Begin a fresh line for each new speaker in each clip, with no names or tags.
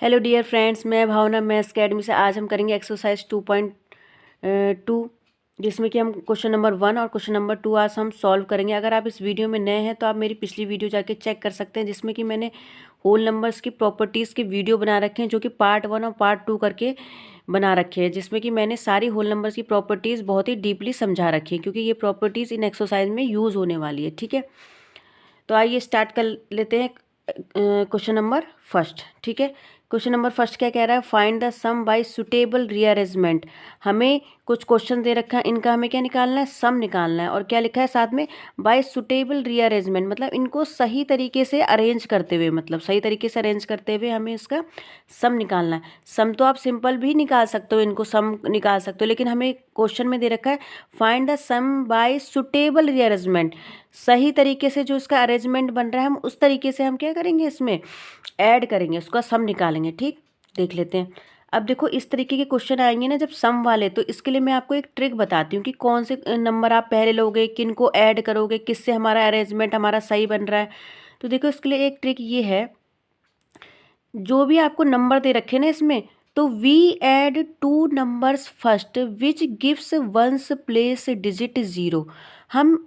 Hello dear friends, मैं भावना maths academy से। आज हम करेंगे एक्सरसाइज 2.2, जिसमें कि हम क्वेश्चन नंबर 1 और क्वेश्चन नंबर 2 आज हम सॉल्व करेंगे। अगर आप इस वीडियो में नए हैं तो आप मेरी पिछली वीडियो जाके चेक कर सकते हैं, जिसमें कि मैंने होल नंबर्स की प्रॉपर्टीज़ के वीडियो बना रखे हैं, जो कि पार्ट 1 और पार्ट 2 करके बना रखे हैं, जिसमें कि मैंने सारी होल नंबर्स की प्रॉपर्टीज़ बहुत ही डीपली समझा रखी है, क्योंकि ये प्रॉपर्टीज़ इन एक्सरसाइज में यूज़ होने वाली है। ठीक है, तो आइए स्टार्ट कर लेते हैं क्वेश्चन नंबर फर्स्ट। ठीक है, क्वेश्चन नंबर फर्स्ट क्या कह रहा है? Find the sum by suitable rearrangement. हमें कुछ क्वेश्चन दे रखा है, इनका हमें क्या निकालना है? सम निकालना है। और क्या लिखा है साथ में? बाय सुटेबल रीअरेंजमेंट, मतलब इनको सही तरीके से अरेंज करते हुए, मतलब सही तरीके से अरेंज करते हुए हमें इसका सम निकालना है। सम तो आप सिंपल भी निकाल सकते हो, इनको सम निकाल सकते हो, लेकिन हमें क्वेश्चन में दे रखा है find the sum by suitable rearrangement. सही तरीके से जो इसका अरेंजमेंट बन रहा है, हम उस तरीके से हम क्या करेंगे, इसमें ऐड करेंगे, उसका सम निकालेंगे। ठीक, देख लेते हैं। अब देखो, इस तरीके के क्वेश्चन आएंगे ना जब सम वाले, तो इसके लिए मैं आपको एक ट्रिक बताती हूँ कि कौन से नंबर आप पहले लोगे, किन को ऐड करोगे, किससे हमारा अरेंजमेंट हमारा सही बन रहा है। तो देखो, इसके लिए एक ट्रिक ये है, जो भी आपको नंबर दे रखे ना इसमें, तो we add two numbers first which gives ones place digit zero. हम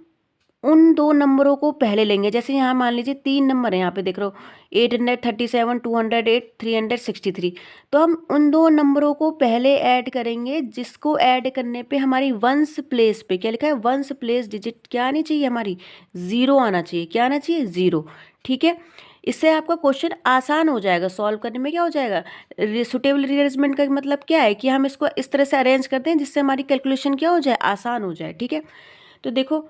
उन दो नंबरों को पहले लेंगे। जैसे यहाँ मान लीजिए 3 नंबर है, यहाँ पे देख रहे हो 837, 208, 363। तो हम उन दो नंबरों को पहले ऐड करेंगे, जिसको ऐड करने पे हमारी वंस प्लेस पे क्या लिखा है? वंस प्लेस डिजिट क्या आनी चाहिए? हमारी ज़ीरो आना चाहिए। क्या आना चाहिए? ज़ीरो। ठीक है, इससे आपका क्वेश्चन आसान हो जाएगा सॉल्व करने में। क्या हो जाएगा? सुटेबल रीअरेंजमेंट का मतलब क्या है कि हम इसको इस तरह से अरेंज करते हैं जिससे हमारी कैलकुलेशन क्या हो जाए? आसान हो जाए। ठीक है, तो देखो,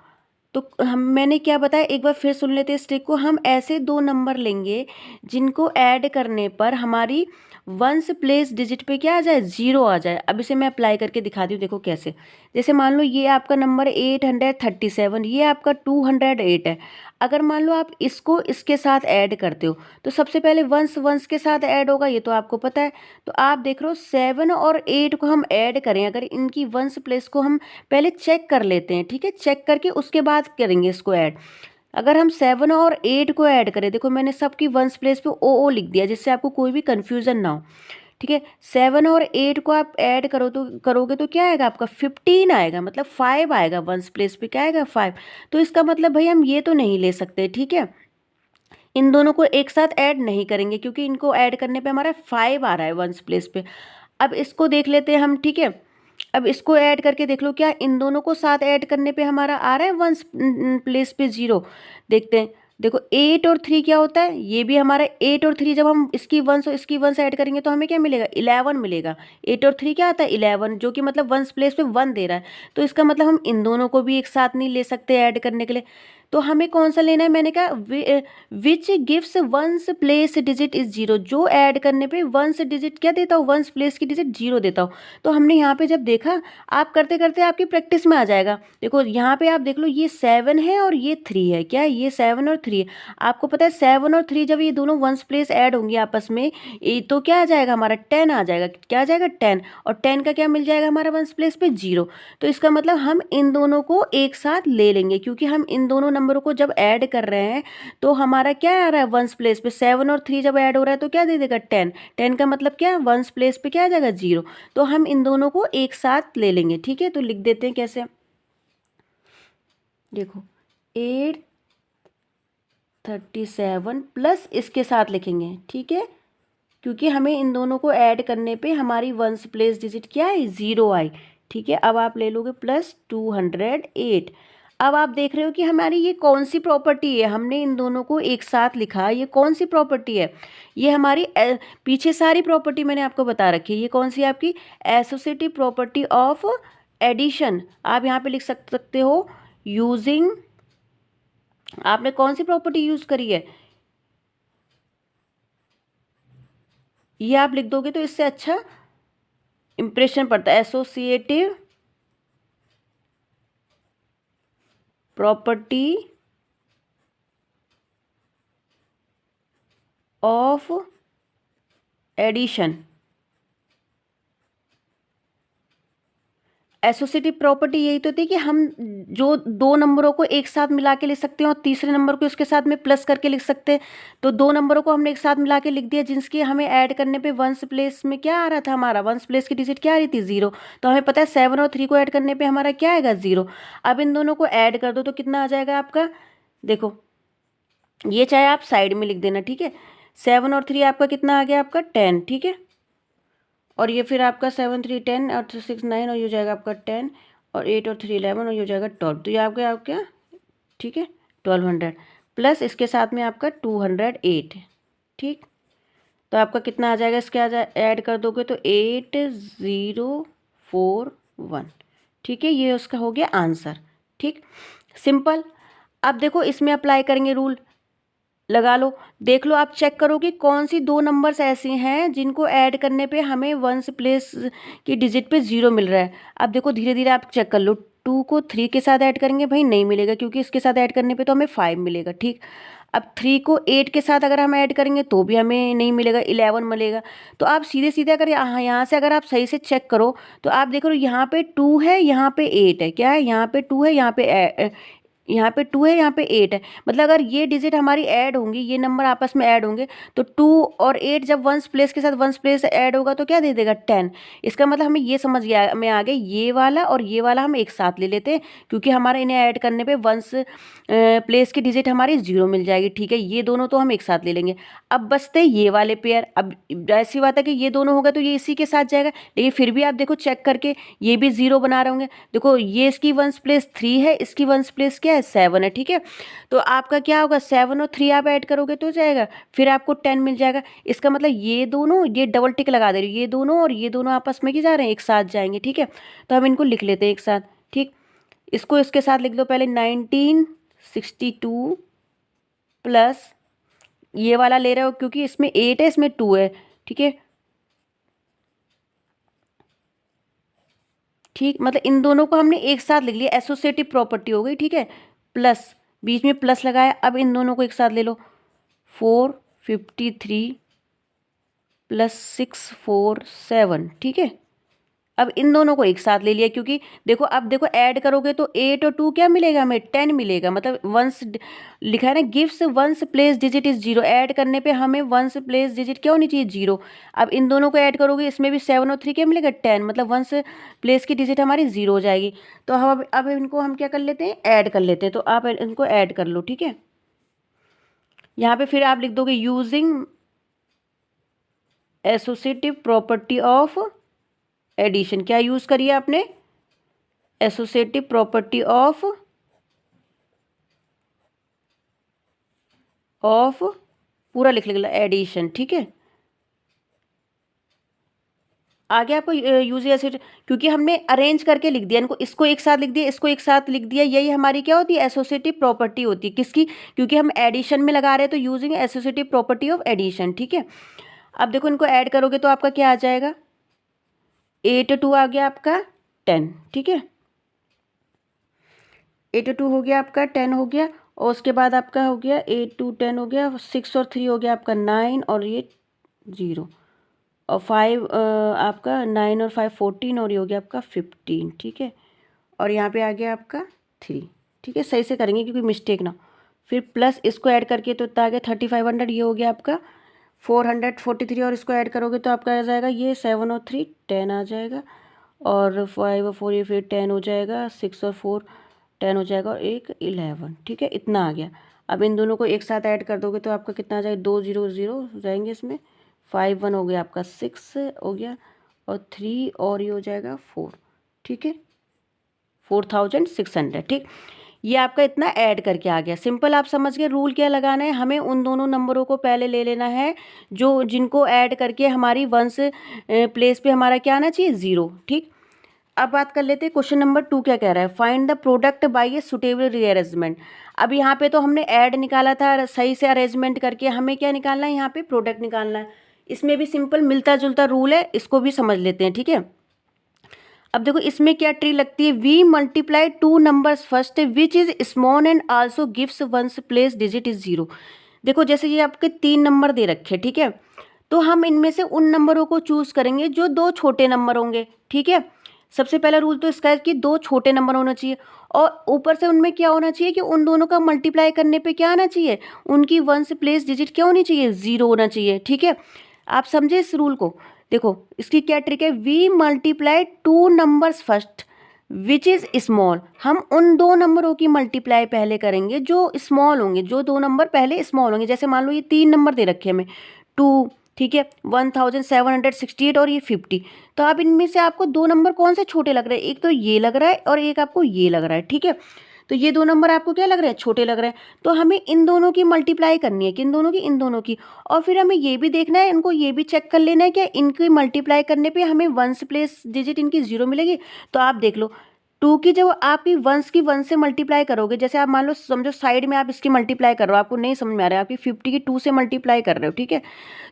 तो हम मैंने क्या बताया, एक बार फिर सुन लेते हैं इस ट्रिक को। हम ऐसे दो नंबर लेंगे जिनको ऐड करने पर हमारी वंस प्लेस डिजिट पे क्या आ जाए? ज़ीरो आ जाए। अब इसे मैं अप्लाई करके दिखाती हूँ, देखो कैसे। जैसे मान लो ये आपका नंबर 837, ये आपका 208 है। अगर मान लो आप इसको इसके साथ ऐड करते हो, तो सबसे पहले वंस वंस के साथ ऐड होगा, ये तो आपको पता है। तो आप देख रहे हो 7 और 8 को हम ऐड करें, अगर इनकी वंस प्लेस को हम पहले चेक कर लेते हैं। ठीक है, चेक करके उसके बाद करेंगे इसको ऐड। अगर हम 7 और 8 को ऐड करें, देखो मैंने सबकी वंस प्लेस पे ओ लिख दिया, जिससे आपको कोई भी कन्फ्यूजन ना हो। ठीक है, 7 और 8 को आप ऐड करोगे तो क्या आएगा? आपका 15 आएगा, मतलब 5 आएगा। वंस प्लेस पे क्या आएगा? 5। तो इसका मतलब भाई हम ये तो नहीं ले सकते। ठीक है, इन दोनों को एक साथ ऐड नहीं करेंगे, क्योंकि इनको ऐड करने पे हमारा 5 आ रहा है वंस प्लेस पे। अब इसको देख लेते हैं हम। ठीक है, अब इसको ऐड करके देख लो, क्या इन दोनों को साथ ऐड करने पे हमारा आ रहा है वंस प्लेस पे ज़ीरो? देखते हैं। देखो 8 और 3 क्या होता है? ये भी हमारा 8 और 3, जब हम इसकी वंस और इसकी वंस ऐड करेंगे तो हमें क्या मिलेगा? 11 मिलेगा। 8 और 3 क्या आता है? 11, जो कि मतलब वंस प्लेस पे 1 दे रहा है। तो इसका मतलब हम इन दोनों को भी एक साथ नहीं ले सकते ऐड करने के लिए। तो हमें कौन सा लेना है? मैंने कहा विच gives ones place digit is zero, जो ऐड करने पे वंस डिजिट क्या देता हो? वंस प्लेस की डिजिट जीरो देता हो। तो हमने यहाँ पे जब देखा, आप करते करते आपकी प्रैक्टिस में आ जाएगा। देखो यहाँ पे आप देख लो, ये 7 है और ये 3 है। क्या है? ये 7 और 3 है। आपको पता है 7 और 3 जब ये दोनों वंस प्लेस ऐड होंगे आपस में, तो क्या आ जाएगा? हमारा 10 आ जाएगा। क्या आ जाएगा? 10। और 10 का क्या मिल जाएगा हमारा वंस प्लेस पे? जीरो। तो इसका मतलब हम इन दोनों को एक साथ ले लेंगे, क्योंकि हम इन दोनों नंबरों को जब ऐड कर रहे हैं तो हमारा क्या आ रहा है? वंस प्लेस पे 7 और 3 जब ऐड हो रहा है तो क्या दे देगा? 10। 10 का मतलब क्या? वंस प्लेस पे क्या आ जाएगा? जीरो। तो हम इन दोनों को एक साथ ले लेंगे। ठीक है, तो लिख देते हैं कैसे। देखो 837 प्लस इसके साथ लिखेंगे। ठीक है, क्योंकि हमें इन दोनों को ऐड करने पे हमारी वंस प्लेस डिजिट क्या है? Zero I. ठीक है, अब आप ले लोगे प्लस 208। अब आप देख रहे हो कि हमारी ये कौन सी प्रॉपर्टी है? हमने इन दोनों को एक साथ लिखा, ये कौन सी प्रॉपर्टी है? ये हमारी पीछे सारी प्रॉपर्टी मैंने आपको बता रखी है। ये कौन सी है आपकी? Associative property of addition. आप यहाँ पे लिख सकते हो यूजिंग। आपने कौन सी प्रॉपर्टी यूज करी है? ये आप लिख दोगे तो इससे अच्छा इंप्रेशन पड़ता है। Associative property of addition. Associative property यही तो थी कि हम जो दो नंबरों को एक साथ मिला के लिख सकते हैं और तीसरे नंबर को उसके साथ में प्लस करके लिख सकते हैं। तो दो नंबरों को हमने एक साथ मिला के लिख दिया, जिसकी हमें ऐड करने पे वंस प्लेस में क्या आ रहा था, हमारा वंस प्लेस की डिजिट क्या आ रही थी, 0। तो हमें पता है 7 और 3 को ऐड करने पर हमारा क्या आएगा, 0। अब इन दोनों को ऐड कर दो तो कितना आ जाएगा आपका, देखो ये चाहे आप साइड में लिख देना, ठीक है। 7 और 3 आपका कितना आ गया, आपका 10, ठीक है। और ये फिर आपका 7 3 10 और 6 9 और ये हो जाएगा आपका 10 और 8 और 3 11 और ये हो जाएगा 12। तो ये आपका ठीक है 1200 प्लस इसके साथ में आपका 208, ठीक। तो आपका कितना आ जाएगा, इसके ऐड कर दोगे तो 8041, ठीक है। ये उसका हो गया आंसर, ठीक, सिंपल। अब देखो इसमें अप्लाई करेंगे रूल, लगा लो, देख लो, आप चेक करो कि कौन सी दो नंबर्स ऐसी हैं जिनको ऐड करने पे हमें वंस प्लेस की डिजिट पे 0 मिल रहा है। अब देखो धीरे धीरे आप चेक कर लो, 2 को 3 के साथ ऐड करेंगे भाई नहीं मिलेगा, क्योंकि इसके साथ ऐड करने पे तो हमें 5 मिलेगा, ठीक। अब 3 को 8 के साथ अगर हम ऐड करेंगे तो भी हमें नहीं मिलेगा, 11 मिलेगा। तो आप सीधे सीधे अगर यहाँ से अगर आप सही से चेक करो तो आप देखो यहाँ पे 2 है, यहाँ पे 8 है, क्या है, यहाँ पे 2 है, यहाँ पे 2 है, यहाँ पे 8 है। मतलब अगर ये डिजिट हमारी ऐड होंगी, ये नंबर आपस में ऐड होंगे, तो 2 और 8 जब वंस प्लेस के साथ वंस प्लेस ऐड होगा तो क्या दे देगा, 10। इसका मतलब हमें ये समझ गया में आ गया, ये वाला और ये वाला हम एक साथ ले लेते हैं, क्योंकि हमारा इन्हें ऐड करने पे वंस प्लेस की डिजिट हमारी 0 मिल जाएगी, ठीक है। ये दोनों तो हम एक साथ ले लेंगे। अब बचते ये वाले पेयर। अब ऐसी बात है कि ये दोनों होगा तो ये इसी के साथ जाएगा, लेकिन फिर भी आप देखो चेक करके ये भी 0 बना रहे होंगे। देखो ये इसकी वंस प्लेस 3 है, इसकी वंस प्लेस क्या है, 7 है, ठीक है। तो आपका क्या होगा, 7 और 3 आप ऐड करोगे तो जाएगा, फिर आपको 10 मिल जाएगा। इसका मतलब ये दोनों, ये डबल टिक लगा दे रही हूँ, ये दोनों और ये दोनों आपस में क्या जा रहे हैं, एक साथ जाएंगे, ठीक है। तो हम इनको लिख लेते हैं एक साथ, ठीक। इसको इसके साथ लिख दो पहले, 1962 प्लस ये वाला ले रहे हो क्योंकि इसमें 8 है, इसमें 2 है, ठीक है, ठीक। मतलब इन दोनों को हमने एक साथ लिख लिया, एसोसिएटिव प्रॉपर्टी हो गई, ठीक है। प्लस बीच में प्लस लगाया, अब इन दोनों को एक साथ ले लो, 453 प्लस 647, ठीक है। अब इन दोनों को एक साथ ले लिया, क्योंकि देखो अब देखो ऐड करोगे तो 8 और 2 क्या मिलेगा हमें, 10 मिलेगा। मतलब वंस लिखा है ना, gives ones place digit is 0, add करने पे हमें वंस प्लेस डिजिट क्या होनी चाहिए, 0। अब इन दोनों को ऐड करोगे, इसमें भी 7 और 3 क्या मिलेगा, 10। मतलब वंस प्लेस की डिजिट हमारी 0 हो जाएगी। तो हम अब इनको हम क्या कर लेते हैं, ऐड कर लेते हैं। तो आप इनको ऐड कर लो, ठीक है। यहाँ पे फिर आप लिख दोगे using associative property of addition. क्या यूज करिए आपने, एसोसिएटिव प्रॉपर्टी ऑफ पूरा लिख लेगा एडिशन, ठीक है। आगे आपको यूज ऐसे, क्योंकि हमने अरेंज करके लिख दिया इनको, इसको एक साथ लिख दिया, इसको एक साथ लिख दिया, यही हमारी क्या होती है, एसोसिएटिव प्रॉपर्टी होती है। किसकी, क्योंकि हम एडिशन में लगा रहे हैं तो using associative property of addition, ठीक है। अब देखो इनको ऐड करोगे तो आपका क्या आ जाएगा, 8 2 आ गया आपका 10, ठीक है। 8 2 हो गया आपका 10 हो गया, और उसके बाद आपका हो गया 8 2 10 हो गया, 6 और 3 हो गया आपका 9 और ये 0 और 5 आपका 9 और 5 14 और ये हो गया आपका 15, ठीक है। और यहाँ पे आ गया आपका 3, ठीक है। सही से करेंगे क्योंकि मिस्टेक ना। फिर प्लस इसको ऐड करके तो इतना आ गया 3500, ये हो गया आपका 443, और इसको ऐड करोगे तो आपका आ जाएगा ये 7 और 3 10 आ जाएगा, और 5 और 4 ये फिर 10 हो जाएगा, 6 और 4 10 हो जाएगा, और एक 11, ठीक है। इतना आ गया। अब इन दोनों को एक साथ ऐड कर दोगे तो आपका कितना आ जाएगा, 2 0 0 हो जाएंगे इसमें, 5 1 हो गया आपका 6 हो गया, और 3 और ये हो जाएगा 4, ठीक है, 4600, ठीक। ये आपका इतना ऐड करके आ गया। सिंपल, आप समझ गए रूल क्या लगाना है। हमें उन दोनों नंबरों को पहले ले लेना है जो जिनको ऐड करके हमारी वंस प्लेस पे हमारा क्या आना चाहिए, 0, ठीक। अब बात कर लेते हैं क्वेश्चन नंबर 2 क्या कह रहा है, find the product by a suitable rearrangement. अब यहाँ पे तो हमने ऐड निकाला था, सही से अरेंजमेंट करके हमें क्या निकालना है, यहाँ पे प्रोडक्ट निकालना है। इसमें भी सिंपल मिलता जुलता रूल है, इसको भी समझ लेते हैं, ठीक है। अब देखो इसमें क्या ट्री लगती है, we multiply 2 numbers first which is small and also gives ones place digit is 0। देखो जैसे ये आपके 3 नंबर दे रखे, ठीक है। तो हम इनमें से उन नंबरों को चूज करेंगे जो 2 छोटे नंबर होंगे, ठीक है। सबसे पहला रूल तो इसका है कि दो छोटे नंबर होना चाहिए, और ऊपर से उनमें क्या होना चाहिए कि उन दोनों का मल्टीप्लाई करने पे क्या आना चाहिए, उनकी वंस प्लेस डिजिट क्या होनी चाहिए, 0 होना चाहिए। ठीक है, आप समझे इस रूल को। देखो इसकी क्या ट्रिक है, we multiply two numbers first which is small. हम उन दो नंबरों की मल्टीप्लाई पहले करेंगे जो स्मॉल होंगे, जो दो नंबर पहले स्मॉल होंगे। जैसे मान लो ये 3 नंबर दे रखे हमें, 2, ठीक है, 1768 और ये 50। तो आप इनमें से आपको दो नंबर कौन से छोटे लग रहे हैं, एक तो ये लग रहा है और एक आपको ये लग रहा है। ठीक है, तो ये दो नंबर आपको क्या लग रहे हैं, छोटे लग रहे हैं। तो हमें इन दोनों की मल्टीप्लाई करनी है, किन दोनों की, इन दोनों की। और फिर हमें ये भी देखना है, इनको ये भी चेक कर लेना है कि इनकी मल्टीप्लाई करने पे हमें वंस प्लेस डिजिट इनकी 0 मिलेगी। तो आप देख लो 2 की जब आपकी वंस की 1 से मल्टीप्लाई करोगे, जैसे आप मान लो समझो साइड में आप इसकी मल्टीप्लाई कर रहे हो, आपको नहीं समझ में आ रहा है, आपकी 50 की 2 से मल्टीप्लाई कर रहे हो। ठीक है,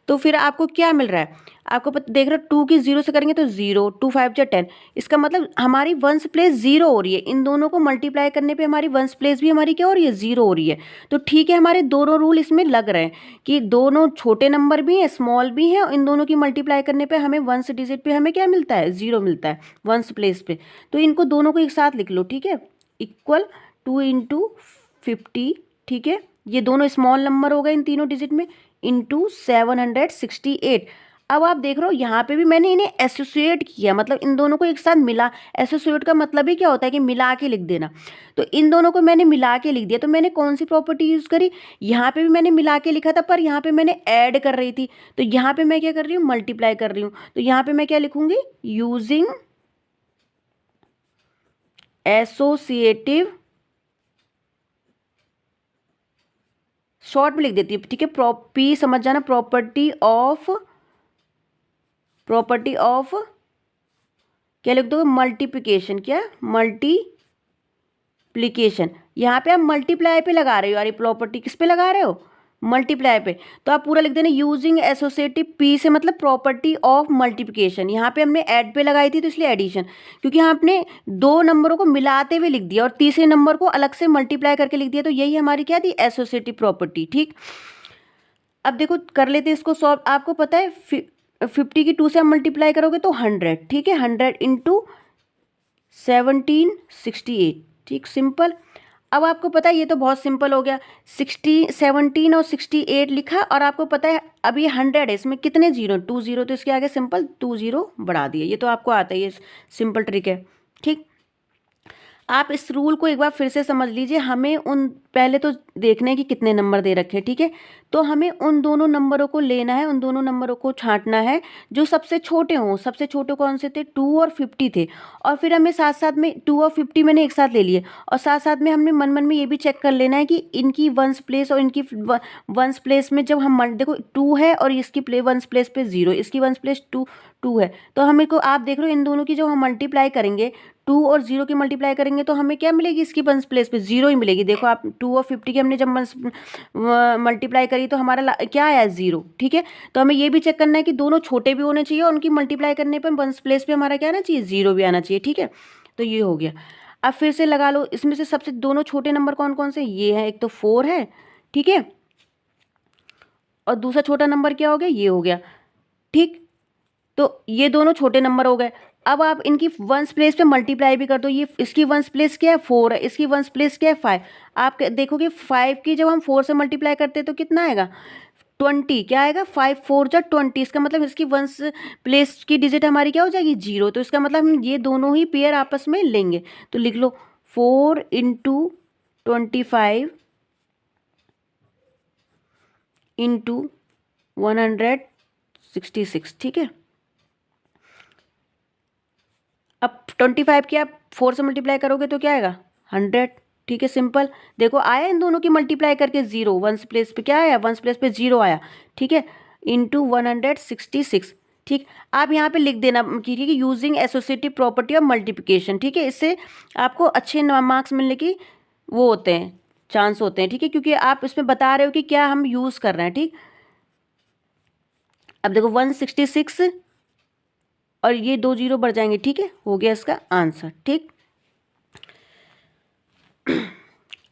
तो फिर आपको क्या मिल रहा है, आपको देख रहे हो 2 की 0 से करेंगे तो 0, 2 5 जा 10। इसका मतलब हमारी वंस प्लेस 0 हो रही है, इन दोनों को मल्टीप्लाई करने पे हमारी वंस प्लेस भी हमारी क्या हो रही है, 0 हो रही है। तो ठीक है, हमारे दोनों रूल इसमें लग रहे हैं कि दोनों छोटे नंबर भी हैं, स्मॉल भी हैं, और इन दोनों की मल्टीप्लाई करने पे हमें वंस डिजिट पे हमें क्या मिलता है, 0 मिलता है वंस प्लेस पे। तो इनको दोनों को एक साथ लिख लो। ठीक है, इक्वल 2 × 50। ठीक है, ये दोनों स्मॉल नंबर हो गए इन तीनों डिजिट में, इंटू 768। अब आप देख रहे हो यहाँ पे भी मैंने इन्हें एसोसिएट किया, मतलब इन दोनों को एक साथ मिला। एसोसिएट का मतलब ही क्या होता है कि मिला के लिख देना। तो इन दोनों को मैंने मिला के लिख दिया। तो मैंने कौन सी प्रॉपर्टी यूज़ करी, यहाँ पे भी मैंने मिला के लिखा था, पर यहाँ पे मैंने ऐड कर रही थी। तो यहाँ पे मैं क्या कर रही हूँ, मल्टीप्लाई कर रही हूँ। तो यहाँ पे मैं क्या लिखूंगी, यूजिंग एसोसिएटिव, शॉर्ट में लिख देती हूँ। ठीक है, पी समझ जाना, प्रॉपर्टी ऑफ क्या लिख दो, मल्टीप्लिकेशन। क्या, मल्टीप्लिकेशन। यहाँ पे आप मल्टीप्लाई पे लगा रहे हो, यार प्रॉपर्टी किस पे लगा रहे हो, मल्टीप्लाई पे। तो आप पूरा लिख देना, यूजिंग एसोसिएटिव, पी से मतलब प्रॉपर्टी ऑफ मल्टीप्लिकेशन। यहाँ पे हमने ऐड पे लगाई थी तो इसलिए एडिशन, क्योंकि यहाँ आपने दो नंबरों को मिलाते हुए लिख दिया और तीसरे नंबर को अलग से मल्टीप्लाई करके लिख दिया। तो यही हमारी क्या थी, एसोसिएटिव प्रॉपर्टी। ठीक, अब देखो कर लेते हैं इसको सॉल्व। आपको पता है 50 की 2 से हम मल्टीप्लाई करोगे तो 100। ठीक है, 100 × 1768। ठीक, सिंपल। अब आपको पता है ये तो बहुत सिंपल हो गया, 17 और 68 लिखा, और आपको पता है अब ये 100 है, इसमें कितने जीरो, 2 0, तो इसके आगे सिंपल 2 0 बढ़ा दिए। ये तो आपको आता है, ये सिंपल ट्रिक है। ठीक, आप इस रूल को एक बार फिर से समझ लीजिए। हमें उन पहले तो देखने की कितने नंबर दे रखे हैं। ठीक है, तो हमें उन दोनों नंबरों को लेना है, उन दोनों नंबरों को छांटना है जो सबसे छोटे हों। सबसे छोटे कौन से थे, 2 और 50 थे। और फिर हमें साथ साथ में 2 और 50 मैंने एक साथ ले लिए, और साथ साथ में हमने मन मन में ये भी चेक कर लेना है कि इनकी वंस प्लेस और इनकी वंस प्लेस में जब हम देखो 2 है और इसकी वंस प्लेस पे 0, इसकी वंस प्लेस 2 है। तो हमें को आप देख रहे हो इन दोनों की जो हम मल्टीप्लाई करेंगे, 2 और 0 की मल्टीप्लाई करेंगे तो हमें क्या मिलेगी, इसकी वंस प्लेस पे 0 ही मिलेगी। देखो आप 2 और 50 की हमने जब मल्टीप्लाई करी तो हमारा क्या आया, 0। ठीक है, तो हमें ये भी चेक करना है कि दोनों छोटे भी होने चाहिए और उनकी मल्टीप्लाई करने पर वंस प्लेस पे हमारा क्या आना चाहिए, 0 भी आना चाहिए। ठीक है, तो ये हो गया। अब फिर से लगा लो, इसमें से सबसे दोनों छोटे नंबर कौन कौन से, ये है, एक तो 4 है। ठीक है, और दूसरा छोटा नंबर क्या हो गया, ये हो गया। ठीक, तो ये दोनों छोटे नंबर हो गए। अब आप इनकी वंस प्लेस पे मल्टीप्लाई भी कर दो। ये इसकी वंस प्लेस क्या है, 4 है, इसकी वंस प्लेस क्या है, 5। आप देखोगे 5 की जब हम 4 से मल्टीप्लाई करते हैं तो कितना आएगा, 20। क्या आएगा, 5 4 जा 20। इसका मतलब इसकी वंस प्लेस की डिजिट हमारी क्या हो जाएगी, 0। तो इसका मतलब हम ये दोनों ही पेयर आपस में लेंगे। तो लिख लो 4 × 25 × 166। ठीक है, अब 25 की आप 4 से मल्टीप्लाई करोगे तो क्या आएगा, 100। ठीक है, सिंपल। देखो आया इन दोनों की मल्टीप्लाई करके 0, वंस प्लेस पे क्या आया, वंस प्लेस पे 0 आया। ठीक है, इंटू 166। ठीक, आप यहाँ पे लिख देना कि ठीक है, using associative property of multiplication. ठीक है, इससे आपको अच्छे मार्क्स मिलने की वो होते हैं, चांस होते हैं। ठीक है, क्योंकि आप इसमें बता रहे हो कि क्या हम यूज़ कर रहे हैं। ठीक, अब देखो 166 और ये 2 0 बढ़ जाएंगे। ठीक है, हो गया इसका आंसर। ठीक,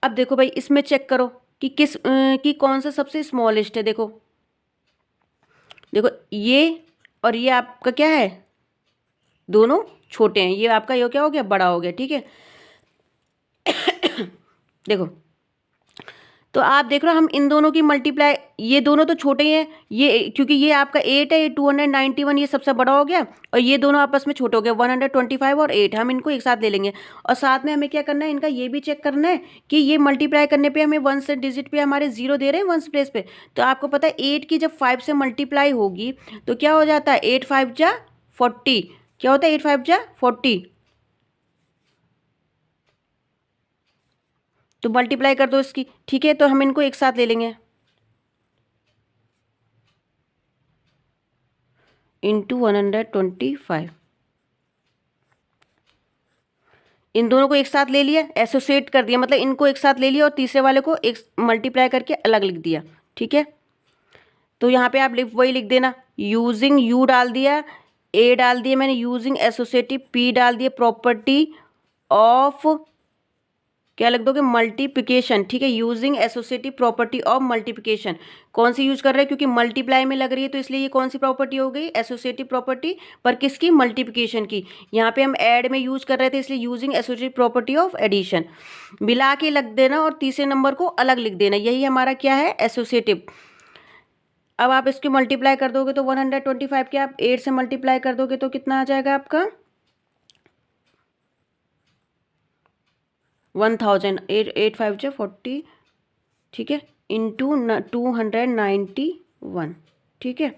अब देखो भाई इसमें चेक करो कि कि कौन सा सबसे स्मॉलेस्ट है। देखो देखो ये और ये आपका क्या है, दोनों छोटे हैं, ये आपका ये क्या हो गया, बड़ा हो गया, ठीक है। देखो तो आप देख रहे हो हम इन दोनों की मल्टीप्लाई, ये दोनों तो छोटे ही हैं, ये क्योंकि ये आपका 8 है, ये 291 ये सबसे बड़ा हो गया, और ये दोनों आपस में छोटे हो गए 125 और 8, हम इनको एक साथ ले लेंगे। और साथ में हमें क्या करना है, इनका ये भी चेक करना है कि ये मल्टीप्लाई करने पे हमें 1 से डिजिट पे हमारे 0 दे रहे हैं 1 प्लेस पे। तो आपको पता है 8 की जब 5 से मल्टीप्लाई होगी तो क्या हो जाता है, 8 5 जा 40, क्या होता है 8 5 जा 40, तो मल्टीप्लाई कर दो इसकी, ठीक है। तो हम इनको एक साथ ले लेंगे, इंटू 125, इन दोनों को एक साथ ले लिया, एसोसिएट कर दिया, मतलब इनको एक साथ ले लिया और तीसरे वाले को एक मल्टीप्लाई करके अलग लिख दिया, ठीक है। तो यहाँ पे आप वही लिख देना, यूजिंग यू डाल दिया, ए डाल दिया मैंने, यूजिंग एसोसिएटिव पी डाल दिया, प्रॉपर्टी ऑफ क्या लिख दोगे, मल्टीप्लिकेशन, ठीक है। Using associative property of multiplication, कौन सी यूज कर रहे हैं, क्योंकि मल्टीप्लाई में लग रही है तो इसलिए ये कौन सी प्रॉपर्टी हो गई, एसोसिएटिव प्रॉपर्टी, पर किसकी, मल्टीप्लिकेशन की। यहाँ पे हम ऐड में यूज कर रहे थे इसलिए using associative property of addition, मिला के लग देना और तीसरे नंबर को अलग लिख देना, यही हमारा क्या है, एसोसिएटिव। अब आप इसकी मल्टीप्लाई कर दोगे तो 125 के आप 8 से मल्टीप्लाई कर दोगे तो कितना आ जाएगा आपका 1000, 8 5 जो 40, ठीक है, इंटू 291, ठीक है।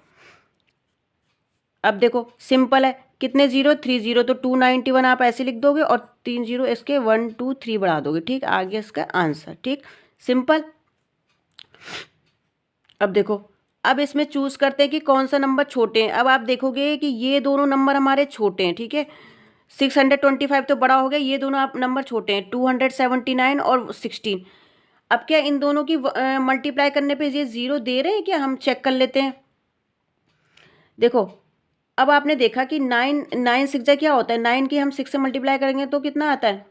अब देखो सिंपल है, कितने 0, 3 0, तो 291 आप ऐसे लिख दोगे और 3 0 इसके 1 2 3 बढ़ा दोगे, ठीक, आ गया इसका आंसर, ठीक, सिंपल। अब देखो, अब इसमें चूज करते हैं कि कौन सा नंबर छोटे हैं। अब आप देखोगे कि ये दोनों नंबर हमारे छोटे हैं, ठीक है, 625 तो बड़ा हो गया, ये दोनों आप नंबर छोटे हैं 279 और 16। अब क्या इन दोनों की मल्टीप्लाई करने पे ये 0 दे रहे हैं क्या, हम चेक कर लेते हैं। देखो अब आपने देखा कि 9 6 क्या होता है, 9 की हम 6 से मल्टीप्लाई करेंगे तो कितना आता है,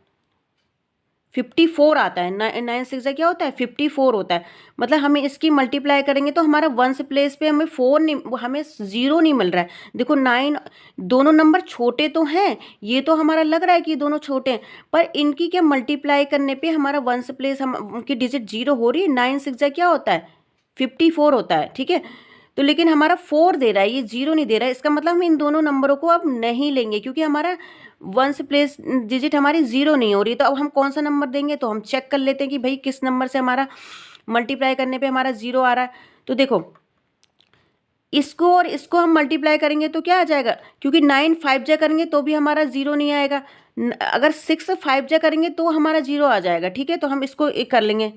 54 आता है। 9 6 क्या होता है, 54 होता है। मतलब हमें इसकी मल्टीप्लाई करेंगे तो हमारा 1 प्लेस पे हमें 4 नहीं, हमें 0 नहीं मिल रहा है। देखो 9, दोनों नंबर छोटे तो हैं, ये तो हमारा लग रहा है कि दोनों छोटे हैं, पर इनकी क्या मल्टीप्लाई करने पे हमारा 1 प्लेस हम उनकी डिजिट 0 हो रही है। 9 6 क्या होता है, 54 होता है, ठीक है। तो लेकिन हमारा 4 दे रहा है, ये 0 नहीं दे रहा है, इसका मतलब हम इन दोनों नंबरों को अब नहीं लेंगे क्योंकि हमारा 1 प्लेस डिजिट हमारी 0 नहीं हो रही। तो अब हम कौन सा नंबर देंगे, तो हम चेक कर लेते हैं कि भाई किस नंबर से हमारा मल्टीप्लाई करने पे हमारा 0 आ रहा है। तो देखो इसको और इसको हम मल्टीप्लाई करेंगे तो क्या आ जाएगा, क्योंकि 9 5 जा करेंगे तो भी हमारा 0 नहीं आएगा, अगर 6 5 जा करेंगे तो हमारा 0 आ जाएगा, ठीक है। तो हम इसको एक कर लेंगे,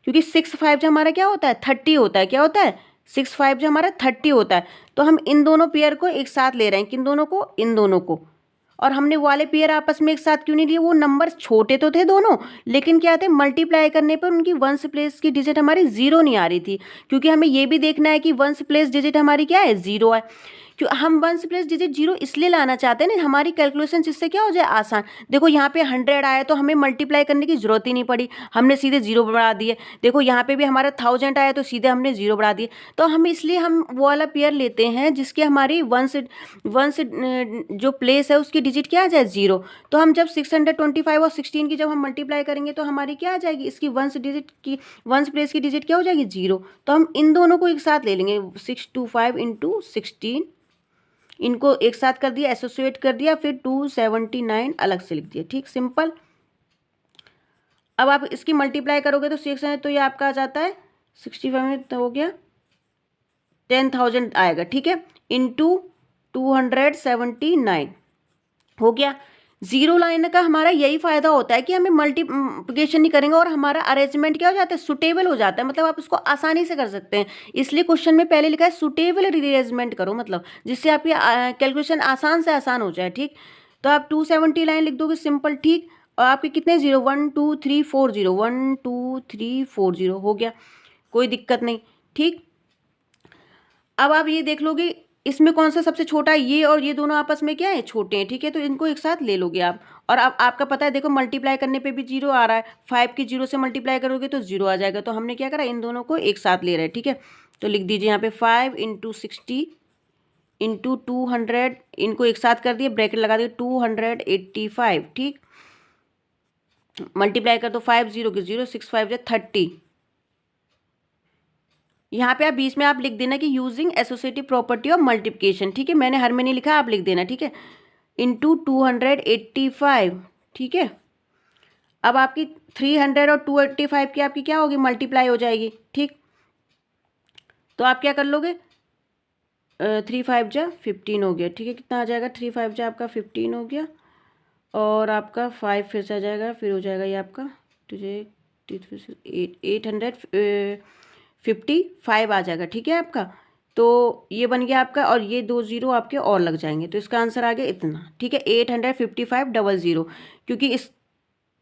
क्योंकि 6 5 जो हमारा क्या होता है, 30 होता है, क्या होता है, 6 5 जो हमारा 30 होता है। तो हम इन दोनों पेयर को एक साथ ले रहे हैं, किन दोनों को, इन दोनों को। और हमने वाले पेयर आपस में एक साथ क्यों नहीं लिए, वो नंबर छोटे तो थे दोनों, लेकिन क्या थे, मल्टीप्लाई करने पर उनकी 1 प्लेस की डिजिट हमारी 0 नहीं आ रही थी, क्योंकि हमें ये भी देखना है कि 1 प्लेस डिजिट हमारी क्या है, 0 है। क्यों हम 1 प्लेस डिजिट 0 इसलिए लाना चाहते हैं ना, हमारी कैलकुलेशन जिससे क्या हो जाए आसान। देखो यहाँ पे 100 आया तो हमें मल्टीप्लाई करने की जरूरत ही नहीं पड़ी, हमने सीधे 0 बढ़ा दिए। देखो यहाँ पे भी हमारा 1000 आया तो सीधे हमने 0 बढ़ा दिए। तो हम इसलिए हम वो वाला पेयर लेते हैं जिसकी हमारी 1 से जो प्लेस है उसकी डिजिट क्या आ जाए, 0। तो हम जब 625 और 16 की जब हम मल्टीप्लाई करेंगे तो हमारी क्या आ जाएगी, इसकी 1 डिजिट की 1 प्लेस की डिजिट क्या हो जाएगी, 0। तो हम इन दोनों को एक साथ ले लेंगे, 625 इंटू 16, इनको एक साथ कर दिया, एसोसिएट कर दिया, फिर 279 अलग से लिख दिया, ठीक, सिंपल। अब आप इसकी मल्टीप्लाई करोगे तो 6 है तो ये आपका आ जाता है 65 में तो हो गया 10,000 आएगा, ठीक है, इंटू 279 हो गया। 0 लाइन का हमारा यही फायदा होता है कि हमें मल्टीप्लिकेशन नहीं करेंगे और हमारा अरेंजमेंट क्या हो जाता है, सुटेबल हो जाता है, मतलब आप उसको आसानी से कर सकते हैं। इसलिए क्वेश्चन में पहले लिखा है सुटेबल रीअरेंजमेंट करो, मतलब जिससे आपकी कैलकुलेशन आसान से आसान हो जाए, ठीक। तो आप 270 लाइन लिख दोगे, सिंपल, ठीक। और आपके कितने 0, 1 2 3 4 0, 1 2 3 4 0 हो गया, कोई दिक्कत नहीं, ठीक। अब आप ये देख लोगे इसमें कौन सा सबसे छोटा है, ये और ये दोनों आपस में क्या है, छोटे हैं, ठीक है। तो इनको एक साथ ले लोगे आप। और अब आपका पता है, देखो मल्टीप्लाई करने पे भी 0 आ रहा है, 5 की 0 से मल्टीप्लाई करोगे तो 0 आ जाएगा। तो हमने क्या करा, इन दोनों को एक साथ ले रहे हैं, ठीक है। तो लिख दीजिए यहाँ पे 5 इंटू 60 इंटू 200, इनको एक साथ कर दिए, ब्रैकेट लगा दिए 285, ठीक। मल्टीप्लाई कर दो 5 0 की 0, 6 5 30। यहाँ पे आप बीच में आप लिख देना कि using associative property of multiplication, ठीक है। मैंने हर में नहीं लिखा, आप लिख देना, ठीक है। इंटू 285, ठीक है। अब आपकी 300 और 285 की आपकी क्या होगी, मल्टीप्लाई हो जाएगी, ठीक। तो आप क्या कर लोगे, 3 5 जा 15 हो गया, ठीक है। कितना आ जाएगा, 3 5 जा आपका 15 हो गया, और आपका 5 फिर से आ जाएगा, फिर हो जाएगा ये आपका 855 आ जाएगा, ठीक है आपका। तो ये बन गया आपका, और ये 2 0 आपके और लग जाएंगे, तो इसका आंसर आ गया इतना, ठीक है। 855 क्योंकि इस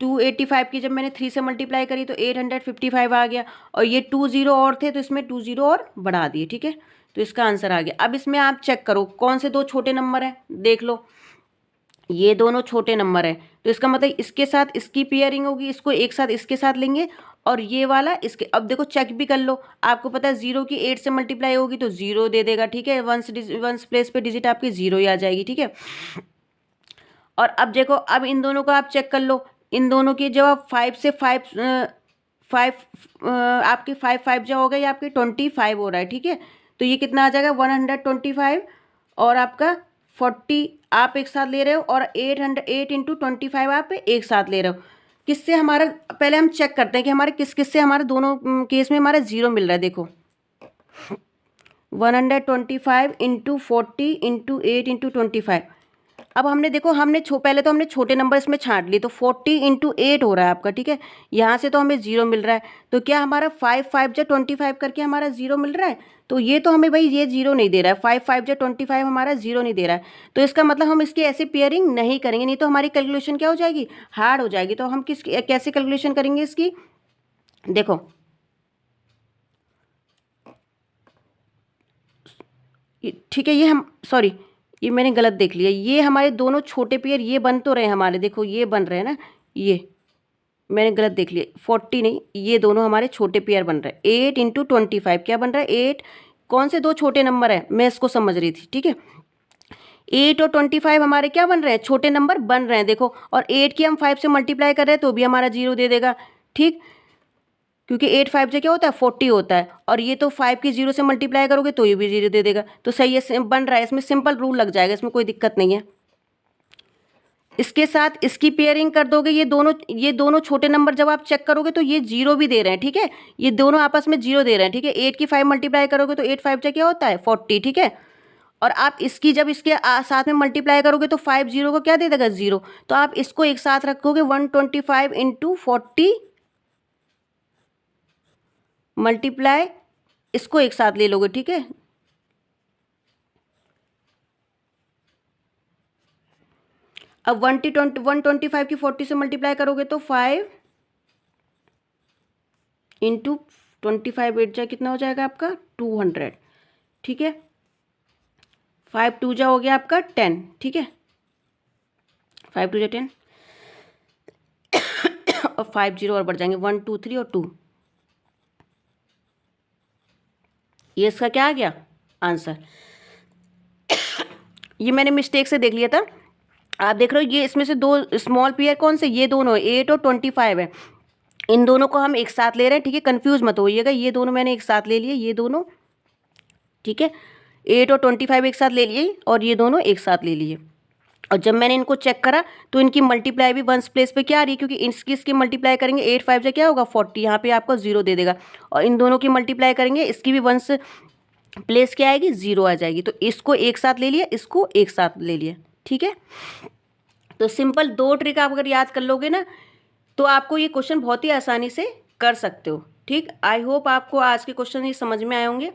285 की जब मैंने 3 से मल्टीप्लाई करी तो 855 आ गया, और ये 2 0 और थे तो इसमें 2 0 और बढ़ा दिए, ठीक है। तो इसका आंसर आ गया। अब इसमें आप चेक करो कौन से दो छोटे नंबर हैं, देख लो। ये दोनों छोटे नंबर है, तो इसका मतलब इसके साथ इसकी पेयरिंग होगी, इसको एक साथ इसके साथ लेंगे, और ये वाला इसके। अब देखो चेक भी कर लो, आपको पता है 0 की 8 से मल्टीप्लाई होगी तो 0 दे देगा, ठीक है। वंस प्लेस पे डिजिट आपकी 0 ही आ जाएगी, ठीक है। और अब देखो, अब इन दोनों को आप चेक कर लो, इन दोनों की जब आप 5 से 5 आपकी 5 5 जो हो गई, आपकी 25 हो रहा है, ठीक है। तो ये कितना आ जाएगा 125, और आपका 40 आप एक साथ ले रहे हो, और 8 इंटू 25 आप एक साथ ले रहे हो। किससे हमारा, पहले हम चेक करते हैं कि हमारे किस किस से हमारे दोनों केस में हमारा 0 मिल रहा है। देखो 125 इंटू 40 इंटू 8 इंटू 25। अब हमने देखो, पहले तो हमने छोटे नंबर इसमें छांट लिए, तो 40 इंटू 8 हो रहा है आपका, ठीक है। यहाँ से तो हमें 0 मिल रहा है, तो क्या हमारा 5 5 जा 25 करके हमारा 0 मिल रहा है। तो ये तो हमें भाई ये 0 नहीं दे रहा है, 5 5 जा 25 हमारा 0 नहीं दे रहा है। तो इसका मतलब हम इसकी ऐसे पेयरिंग नहीं करेंगे, नहीं तो हमारी कैलकुलेशन क्या हो जाएगी, हार्ड हो जाएगी। तो हम कैसे कैलकुलेशन करेंगे इसकी, देखो ठीक है। ये हम सॉरी, ये मैंने गलत देख लिया, ये हमारे दोनों छोटे पेयर ये बन तो रहे हैं हमारे, देखो ये बन रहे हैं ना, ये मैंने गलत देख लिया, 40 नहीं, ये दोनों हमारे छोटे पेयर बन रहे हैं। 8 इंटू 25 क्या बन रहा है, 8 कौन से दो छोटे नंबर है, मैं इसको समझ रही थी, ठीक है। 8 और 25 हमारे क्या बन रहे हैं, छोटे नंबर बन रहे हैं, देखो। और 8 की हम 5 से मल्टीप्लाई कर रहे हैं तो भी हमारा 0 दे देगा, ठीक। क्योंकि 8 5 से क्या होता है 40 होता है, और ये तो 5 की 0 से मल्टीप्लाई करोगे तो ये भी 0 दे देगा। तो सही है, बन रहा है, इसमें सिंपल रूल लग जाएगा, इसमें कोई दिक्कत नहीं है। इसके साथ इसकी पेयरिंग कर दोगे, ये दोनों छोटे नंबर जब आप चेक करोगे तो ये 0 भी दे रहे हैं, ठीक है। ये दोनों आपस में 0 दे रहे हैं, ठीक है। 8 की 5 मल्टीप्लाई करोगे तो 8 5 से क्या होता है 40, ठीक है। और आप इसकी जब इसके साथ में मल्टीप्लाई करोगे तो 5 0 को क्या दे देगा 0। तो आप इसको एक साथ रखोगे 125 इंटू 40 मल्टीप्लाई, इसको एक साथ ले लोगे, ठीक है। अब 125 की 40 से मल्टीप्लाई करोगे तो 5 इंटू 25 8 जा कितना हो जाएगा आपका 200, ठीक है। 5 2 जा हो गया आपका 10, ठीक है। 5 2 जा 10 और 5 0 और बढ़ जाएंगे 1 2 3 और 2। ये इसका क्या आ गया आंसर। ये मैंने मिस्टेक से देख लिया था, आप देख रहे हो ये इसमें से दो स्मॉल पेयर कौन से, ये दोनों 8 और 25 है, इन दोनों को हम एक साथ ले रहे हैं, ठीक है। कंफ्यूज मत होइएगा, ये दोनों मैंने एक साथ ले लिए, ये दोनों, ठीक है। 8 और 25 एक साथ ले लिए, और ये दोनों एक साथ ले लिए। और जब मैंने इनको चेक करा तो इनकी मल्टीप्लाई भी वंस प्लेस पे क्या आ रही है, क्योंकि इसकी मल्टीप्लाई करेंगे 8 5 से क्या होगा 40, यहाँ पे आपको 0 दे देगा। और इन दोनों की मल्टीप्लाई करेंगे, इसकी भी वंस प्लेस क्या आएगी 0 आ जाएगी। तो इसको एक साथ ले लिया, इसको एक साथ ले लिया, ठीक है। तो सिंपल दो ट्रिक आप अगर याद कर लोगे ना तो आपको ये क्वेश्चन बहुत ही आसानी से कर सकते हो, ठीक। आई होप आपको आज के क्वेश्चन ये समझ में आए होंगे।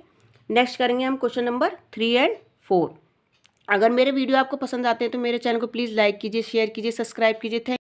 नेक्स्ट करेंगे हम क्वेश्चन नंबर 3 एंड 4। अगर मेरे वीडियो आपको पसंद आते हैं तो मेरे चैनल को प्लीज़ लाइक कीजिए, शेयर कीजिए, सब्सक्राइब कीजिए। थैंक